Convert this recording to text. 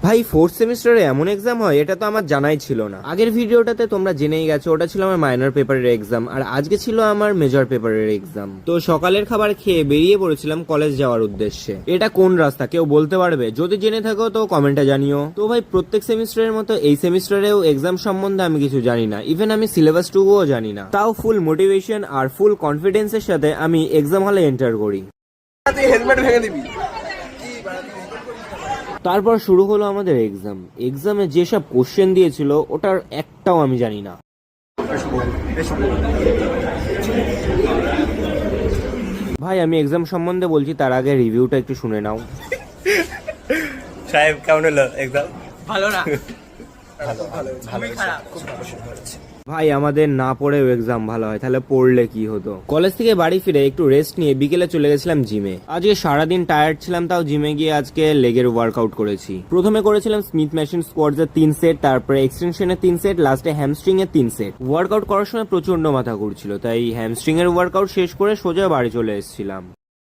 ভাই ফোর্থ সেমিস্টারে এমন এক্সাম হয়, এটা তো আমার জানাই ছিল না। আগের ভিডিওটাতে তোমরা জেনেই গেছো, ওটা ছিল আমার মাইনর পেপারের এক্সাম, আর আজকে ছিল আমার মেজর পেপারের এক্সাম। তো সকালের খাবার খেয়ে বেরিয়ে পড়েছিলাম কলেজ যাওয়ার উদ্দেশ্যে। এটা কোন রাস্তা কেউ বলতে পারবে? যদি জেনে থাকো তো কমেন্টে জানিও। তো ভাই প্রত্যেক সেমিস্টারের মতো এই সেমিস্টারেও এক্সাম সম্বন্ধে আমি কিছু জানি না, ইভেন আমি সিলেবাস টুকুও জানি না। তাও ফুল মোটিভেশন আর ফুল কনফিডেন্সের সাথে আমি এক্সাম হলে এন্টার করি। হেলমেট ভেঙে দিবি। তারপর শুরু হলো আমাদের এক্সাম। এক্সামে যেসব কোশ্চেন দিয়েছিল ওটার একটাও আমি জানি না। ভাই আমি এক্সাম সম্বন্ধে বলছি, তার আগে রিভিউটা একটু শুনে নাও। সাহেব কেমন হলো এক্সাম? ভালো না, ভালো খারাপ। ভাই আমাদের না পড়েও এক্সাম ভালো হয়, তাহলে পড়লে কি হতো? কলেজ থেকে বাড়ি ফিরে একটু রেস্ট নিয়ে বিকেলে চলে গেছিলাম জিমে। আজকে সারাদিন টায়ার্ড ছিলাম, তাও জিমে গিয়ে আজকে লেগের ওয়ার্কআউট করেছি। প্রথমে করেছিলাম স্মিথ মেশিন স্কোয়াটস এর 3 সেট, তারপরে এক্সটেনশনের 3 সেট, লাস্টে হ্যামস্ট্রিং এর 3 সেট। ওয়ার্কআউট করার সময় প্রচন্ড মাথা ঘুরছিল, তাই হ্যামস্ট্রিং এর ওয়ার্কআউট শেষ করে সোজা বাড়ি চলে এসেছিলাম।